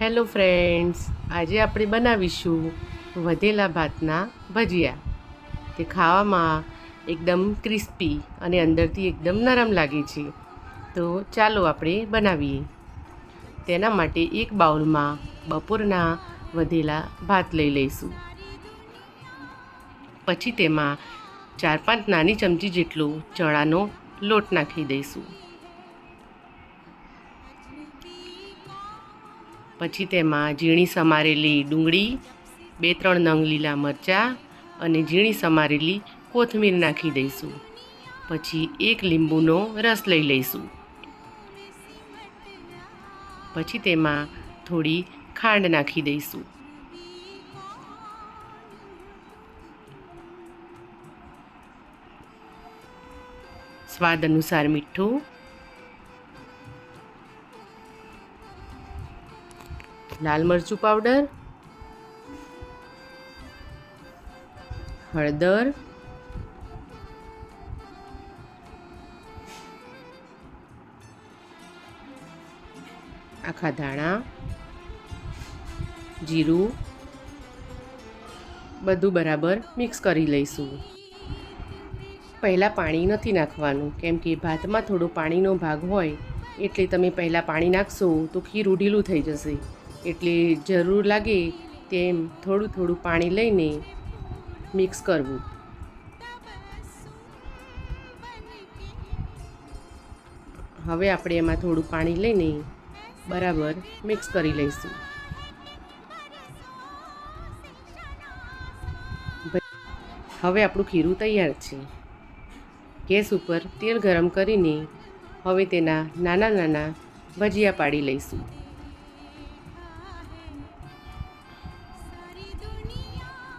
Hello friends, આજે આપણે બનાવીશું વધેલા ભાતના ભજીયા. તે ખાવામાં એકદમ ક્રિસ્પી અને અંદરથી એકદમ નરમ લાગે છે. તો ચાલો આપણે બનાવીએ. તેના માટે એક બાઉલમાં બપોરના વધેલા ભાત લઈ લઈશું. પછી તેમાં 4-5 નાની ચમચી જેટલો ચણાનો લોટ નાખી દઈશું. પછી તેમાં ઝીણી સમારેલી ડુંગળી, 2-3 નંગ લીલા મરચાં અને ઝીણી સમારેલી કોથમીર નાખી દઈશું. પછી 1 લીંબુનો રસ લઈ લઈશું. પછી તેમાં થોડી ખાંડ નાખી દઈશું. સ્વાદ અનુસાર મીઠું, લાલ મરચું પાવડર, હળદર, આખા ધાણા, જીરું બધું બરાબર મિક્સ કરી લઈશું. પહેલાં પાણી નથી નાખવાનું, કેમ કે ભાતમાં થોડો પાણીનો ભાગ હોય, એટલે તમે પહેલાં પાણી નાખશો તો ખીરું ઢીલું થઈ જશે. એટલે જરૂર લાગે તેમ થોડું થોડું પાણી લઈને મિક્સ કરવું. હવે આપણે એમાં થોડું પાણી લઈને બરાબર મિક્સ કરી લઈશું. હવે આપણું ખીરું તૈયાર છે. ગેસ ઉપર તેલ ગરમ કરીને હવે તેના નાના નાના ભજીયા પાડી લઈશું.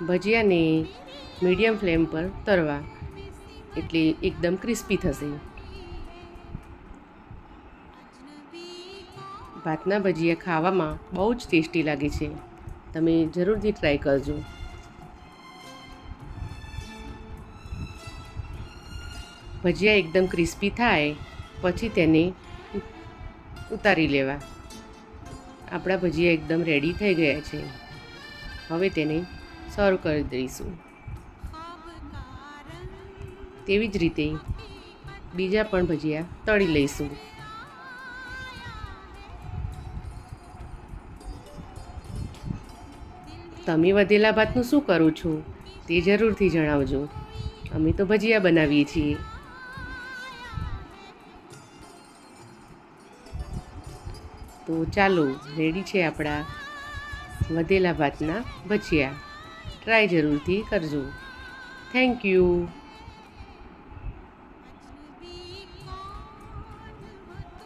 ભજીયાને મીડિયમ ફ્લેમ પર તળવા, એટલે એકદમ ક્રિસ્પી થશે. ભાતના ભજીયા ખાવામાં બહુ જ ટેસ્ટી લાગે છે. તમે જરૂરથી ટ્રાય કરજો. ભજીયા એકદમ ક્રિસ્પી થાય પછી તેને ઉતારી લેવા. આપણા ભજીયા એકદમ રેડી થઈ ગયા છે. હવે તેને સર્વ કરી દઈશું. તેવી જ રીતે બીજા પણ ભજીયા તળી લઈશું. તમે વધેલા ભાતનું શું કરો છો તે જરૂરથી જણાવજો. અમે તો ભજીયા બનાવીએ છીએ. તો ચાલો, રેડી છે આપણા વધેલા ભાતના ભજીયા. ટ્રાય જરૂરથી કરજો. Thank you.